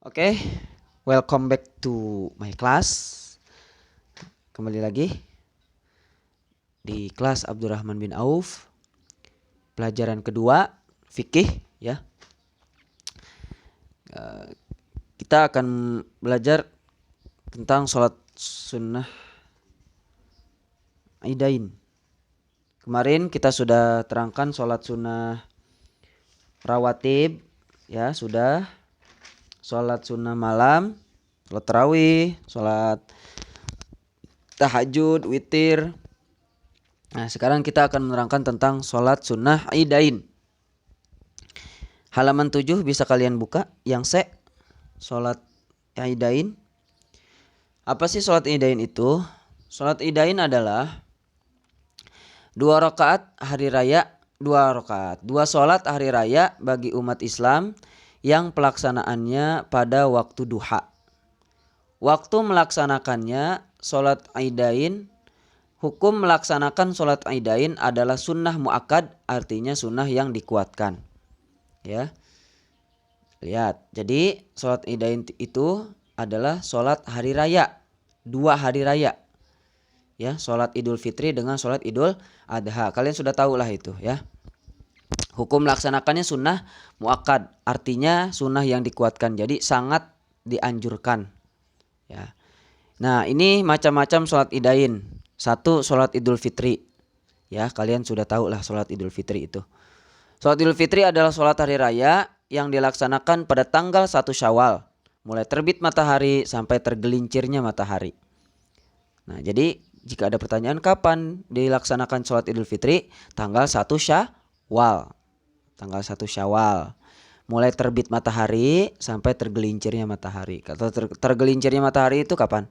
Oke, welcome back to my class. Kembali lagi di kelas Abdurrahman bin Auf. Pelajaran kedua, fikih ya. Kita akan belajar tentang sholat sunnah Idain. Kemarin kita sudah terangkan sholat sunnah rawatib ya, sudah. Sholat sunnah malam, sholat tarawih, sholat tahajud, witir. Nah, sekarang kita akan menerangkan tentang sholat sunnah Idain. Halaman 7 bisa kalian buka. Yang C, sholat Idain. Apa sih sholat Idain itu? Sholat Idain adalah 2 rakaat hari raya, 2 rakaat, 2 sholat hari raya bagi umat Islam yang pelaksanaannya pada waktu duha. Waktu melaksanakannya sholat Idain, hukum melaksanakan sholat Idain adalah sunnah muakkad, artinya sunnah yang dikuatkan. Ya, lihat. Jadi sholat Idain itu adalah sholat hari raya, 2 hari raya. Ya, sholat Idul Fitri dengan sholat Idul Adha. Kalian sudah tahu lah itu ya. Hukum melaksanakannya sunnah muakkad, artinya sunnah yang dikuatkan. Jadi sangat dianjurkan. Ya. Nah, ini macam-macam sholat Idain. 1, sholat Idul Fitri. Ya, kalian sudah tahu lah sholat Idul Fitri itu. Sholat Idul Fitri adalah sholat hari raya yang dilaksanakan pada tanggal 1 Syawal, mulai terbit matahari sampai tergelincirnya matahari. Nah, jadi jika ada pertanyaan kapan dilaksanakan sholat Idul Fitri, tanggal 1 Syawal. Tanggal 1 Syawal. Mulai terbit matahari sampai tergelincirnya matahari. Kalau tergelincirnya matahari itu kapan?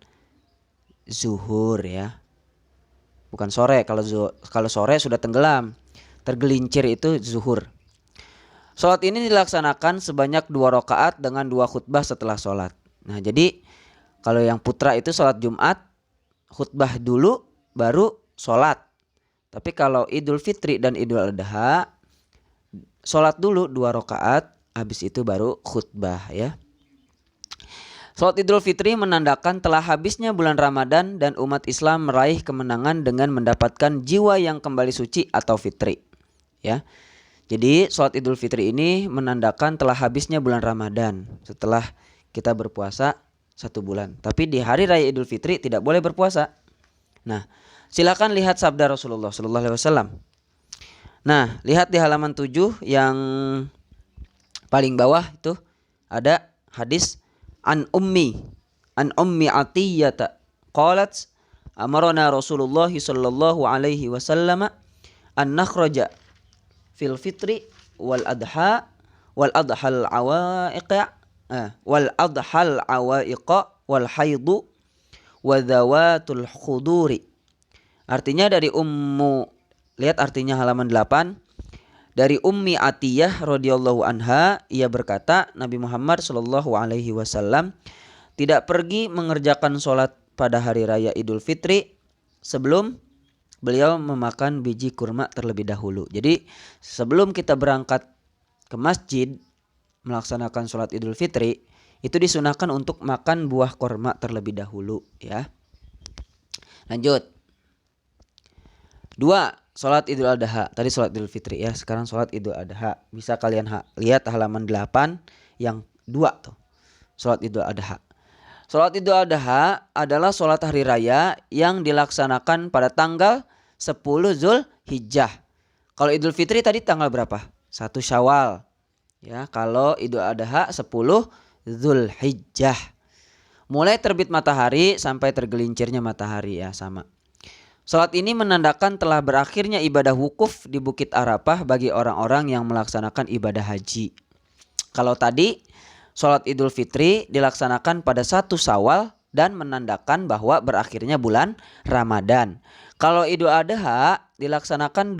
Zuhur ya. Bukan sore. Kalau sore sudah tenggelam. Tergelincir itu zuhur. Sholat ini dilaksanakan sebanyak 2 rakaat dengan 2 khutbah setelah sholat. Nah, jadi kalau yang putra itu sholat Jumat, khutbah dulu baru sholat. Tapi kalau Idul Fitri dan Idul Adha, sholat dulu 2 rakaat, habis itu baru khutbah ya. Sholat Idul Fitri menandakan telah habisnya bulan Ramadan dan umat Islam meraih kemenangan dengan mendapatkan jiwa yang kembali suci atau fitri. Ya. Jadi sholat Idul Fitri ini menandakan telah habisnya bulan Ramadan setelah kita berpuasa 1 bulan. Tapi di hari raya Idul Fitri tidak boleh berpuasa. Nah, silakan lihat sabda Rasulullah SAW. Nah, lihat di halaman 7 yang paling bawah itu ada hadis an ummi atiyata qalat amarna Rasulullah sallallahu alaihi wasallam an nakhraja fil fitri wal adhal awaiqa wal haidu wa dhawatul khuduri. Artinya dari lihat artinya halaman 8. Dari Ummi Atiyah radhiyallahu anha, ia berkata, Nabi Muhammad sallallahu alaihi wasallam tidak pergi mengerjakan sholat pada hari raya Idul Fitri sebelum beliau memakan biji kurma terlebih dahulu. Jadi sebelum kita berangkat ke masjid melaksanakan sholat Idul Fitri, itu disunahkan untuk makan buah kurma terlebih dahulu ya. Lanjut. 2. Sholat Idul Adha. Tadi sholat Idul Fitri ya. Sekarang sholat Idul Adha. Bisa kalian lihat halaman 8 yang 2 tuh. Sholat Idul Adha. Sholat Idul Adha adalah sholat hari raya yang dilaksanakan pada tanggal 10 Zulhijjah. Kalau Idul Fitri tadi tanggal berapa? 1 Syawal. Ya, kalau Idul Adha 10 Zulhijjah. Mulai terbit matahari sampai tergelincirnya matahari ya, sama. Sholat ini menandakan telah berakhirnya ibadah wukuf di Bukit Arafah bagi orang-orang yang melaksanakan ibadah haji. Kalau tadi sholat Idul Fitri dilaksanakan pada 1 Syawal dan menandakan bahwa berakhirnya bulan Ramadan. Kalau Idul Adha dilaksanakan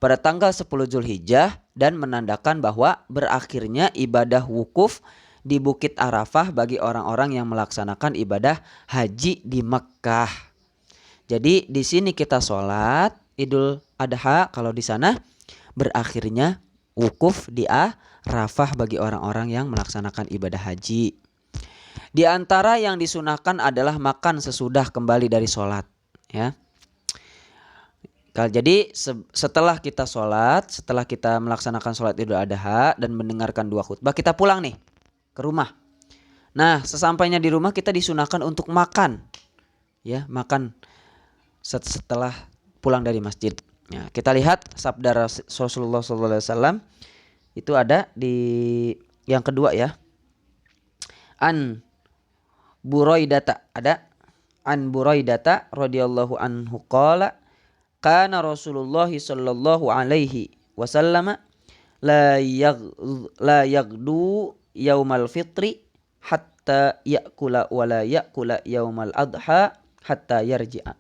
pada tanggal 10 Zulhijjah dan menandakan bahwa berakhirnya ibadah wukuf di Bukit Arafah bagi orang-orang yang melaksanakan ibadah haji di Mekkah. Jadi di sini kita sholat Idul Adha, kalau di sana berakhirnya wukuf di rafah bagi orang-orang yang melaksanakan ibadah haji. Di antara yang disunahkan adalah makan sesudah kembali dari sholat, ya. Jadi setelah kita sholat, setelah kita melaksanakan sholat Idul Adha dan mendengarkan 2 khutbah, kita pulang nih ke rumah. Nah, sesampainya di rumah kita disunahkan untuk makan, ya, makan setelah pulang dari masjid. Ya, kita lihat sabda Rasulullah SAW itu ada di yang kedua, ya. An Buraidata, ada An Buraidata radhiyallahu anhu qala kana Rasulullah sallallahu alaihi wasallam la yaghdu yaumal fitri hatta ya'kula wa la ya'kula yaumal adha hatta yarji'a.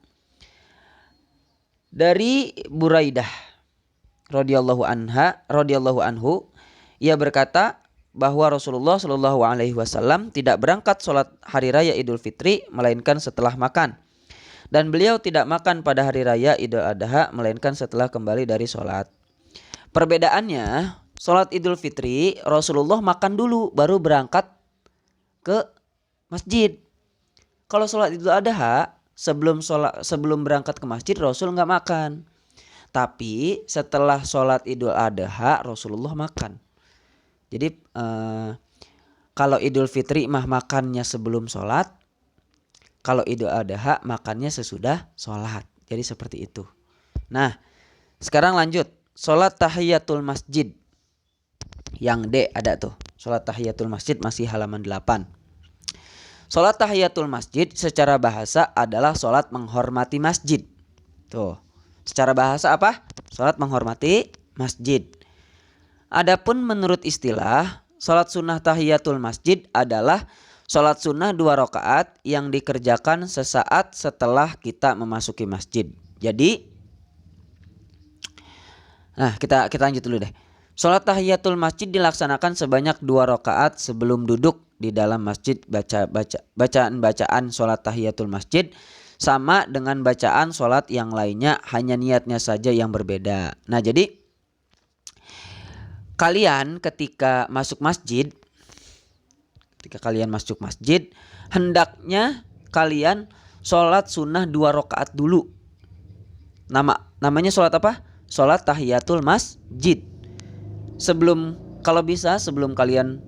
Dari Buraidah radhiyallahu anhu, ia berkata bahwa Rasulullah sallallahu alaihi wasallam tidak berangkat sholat hari raya Idul Fitri melainkan setelah makan. Dan beliau tidak makan pada hari raya Idul Adha melainkan setelah kembali dari sholat. Perbedaannya, sholat Idul Fitri Rasulullah makan dulu baru berangkat ke masjid. Kalau sholat Idul Adha sebelum berangkat ke masjid Rasul nggak makan. Tapi setelah sholat Idul Adha Rasulullah makan. Jadi kalau Idul Fitri mah makannya sebelum sholat. Kalau Idul Adha makannya sesudah sholat. Jadi seperti itu. Nah, sekarang lanjut. Sholat tahiyatul masjid. Yang D ada tuh. Sholat tahiyatul masjid masih halaman 8. Sholat tahiyatul masjid secara bahasa adalah sholat menghormati masjid. Tuh. Secara bahasa apa? Sholat menghormati masjid. Adapun menurut istilah, sholat sunnah tahiyatul masjid adalah sholat sunnah 2 rakaat yang dikerjakan sesaat setelah kita memasuki masjid. Jadi, nah kita lanjut dulu deh. Sholat tahiyatul masjid dilaksanakan sebanyak 2 rakaat sebelum duduk di dalam masjid. Bacaan sholat tahiyatul masjid sama dengan bacaan sholat yang lainnya, hanya niatnya saja yang berbeda. Nah jadi kalian ketika masuk masjid, hendaknya kalian sholat sunnah 2 rakaat dulu. Namanya sholat apa? Sholat tahiyatul masjid. Kalau bisa sebelum kalian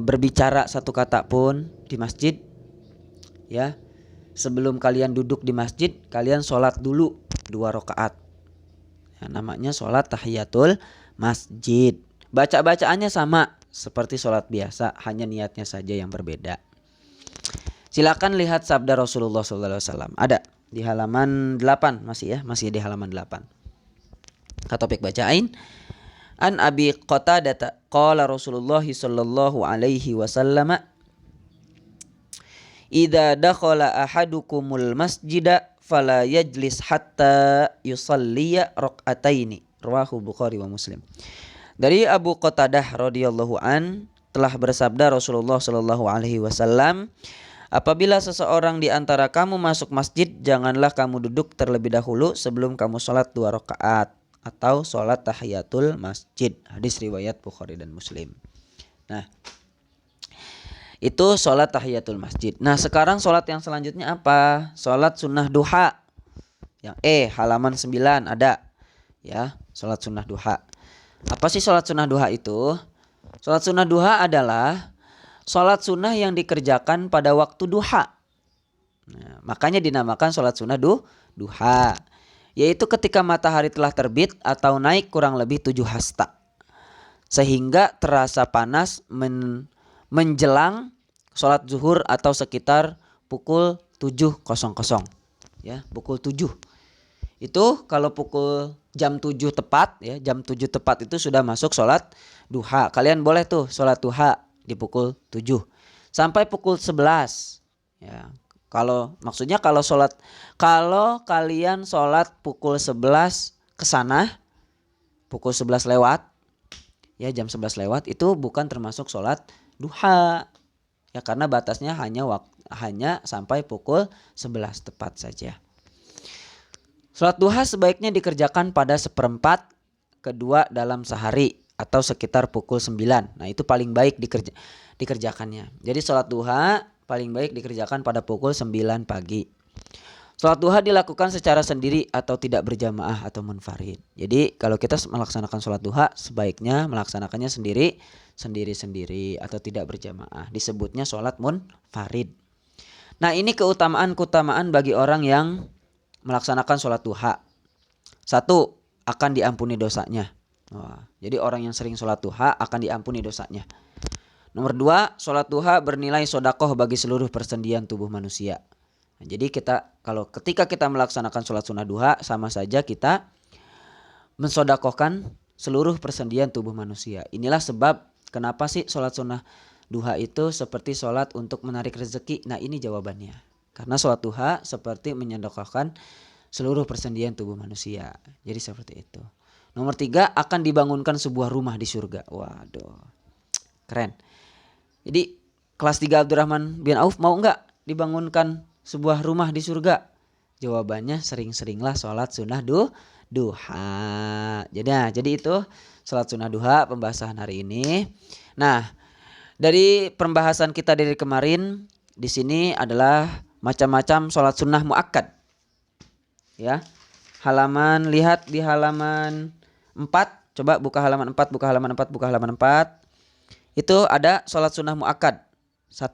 berbicara satu kata pun di masjid, ya, sebelum kalian duduk di masjid, kalian sholat dulu 2 rakaat. Ya, namanya sholat tahiyatul masjid. Bacaannya sama seperti sholat biasa, hanya niatnya saja yang berbeda. Silakan lihat sabda Rasulullah SAW. Ada di halaman 8 masih di halaman 8. Topik bacain. An Abi Qatadah qala Rasulullah sallallahu alaihi wasallam idza dakhala ahadukumul masjida fala yajlis hatta yusalliya rak'ataini. Rawahu Bukhari wa Muslim. Dari Abu Qatadah radhiyallahu an telah bersabda Rasulullah sallallahu alaihi wasallam, apabila seseorang di antara kamu masuk masjid, janganlah kamu duduk terlebih dahulu sebelum kamu sholat 2 rakaat atau sholat tahiyatul masjid. Hadis riwayat Bukhari dan Muslim. Nah, itu sholat tahiyatul masjid. Nah, sekarang sholat yang selanjutnya apa? Sholat sunnah duha. Yang halaman 9 ada. Ya, sholat sunnah duha. Apa sih sholat sunnah duha itu? Sholat sunnah duha adalah sholat sunnah yang dikerjakan pada waktu duha. Nah, makanya dinamakan sholat sunnah duha. Yaitu ketika matahari telah terbit atau naik kurang lebih 7 hasta. Sehingga terasa panas menjelang sholat zuhur atau sekitar pukul 7.00. Ya, pukul 7. Itu kalau pukul jam 7 tepat, ya, jam 7 tepat itu sudah masuk sholat duha. Kalian boleh tuh sholat duha di pukul 7 sampai pukul 11. Ya, kalau kalian sholat pukul 11 ke sana, pukul 11 lewat, ya jam 11 lewat, itu bukan termasuk sholat duha. Ya, karena batasnya hanya sampai pukul 11 tepat saja. Sholat duha sebaiknya dikerjakan pada 1/4 kedua dalam sehari atau sekitar pukul 9. Nah itu paling baik dikerjakannya. Jadi sholat duha paling baik dikerjakan pada pukul 9 pagi. Sholat duha dilakukan secara sendiri atau tidak berjamaah atau munfarid. Jadi kalau kita melaksanakan sholat duha sebaiknya melaksanakannya sendiri atau tidak berjamaah. Disebutnya sholat munfarid. Nah ini keutamaan bagi orang yang melaksanakan sholat duha. 1. Akan diampuni dosanya. Jadi orang yang sering sholat duha akan diampuni dosanya. Nomor 2, sholat duha bernilai sodakoh bagi seluruh persendian tubuh manusia. Nah, jadi ketika kita melaksanakan sholat sunnah duha, sama saja kita mensodakohkan seluruh persendian tubuh manusia. Inilah sebab kenapa sih sholat sunnah duha itu seperti sholat untuk menarik rezeki. Nah ini jawabannya. Karena sholat duha seperti mensodakohkan seluruh persendian tubuh manusia. Jadi seperti itu. Nomor 3, akan dibangunkan sebuah rumah di surga. Waduh, keren. Jadi kelas 3 Abdurrahman bin Auf mau nggak dibangunkan sebuah rumah di surga? Jawabannya sering-seringlah sholat sunnah duha. Jadi itu sholat sunnah duha pembahasan hari ini. Nah dari pembahasan kita dari kemarin di sini adalah macam-macam sholat sunnah muakkad. Ya, lihat di halaman 4. Coba buka halaman 4, buka halaman 4. Itu ada sholat sunnah muakkad. 1.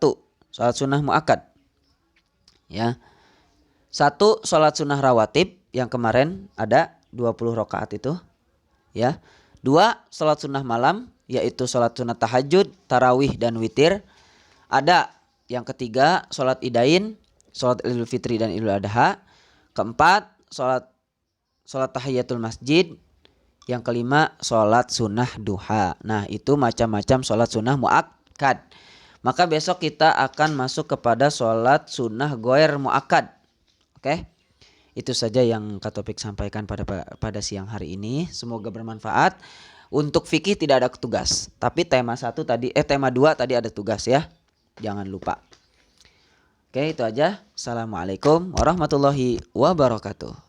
Sholat sunnah muakkad. Ya. 1. Sholat sunnah rawatib yang kemarin ada 20 rakaat itu. Ya. 2. Sholat sunnah malam yaitu sholat sunnah tahajud, tarawih dan witir. Ada yang ketiga sholat idain, sholat idul fitri dan idul adha. Keempat sholat tahiyatul masjid. Yang kelima sholat sunnah duha. Nah itu macam-macam sholat sunnah muakkad. Maka besok kita akan masuk kepada sholat sunnah goer muakkad. Oke, itu saja yang Kak Topik sampaikan pada siang hari ini. Semoga bermanfaat. Untuk fikih tidak ada tugas, tapi tema 2 tadi ada tugas ya. Jangan lupa. Oke, itu aja. Assalamualaikum warahmatullahi wabarakatuh.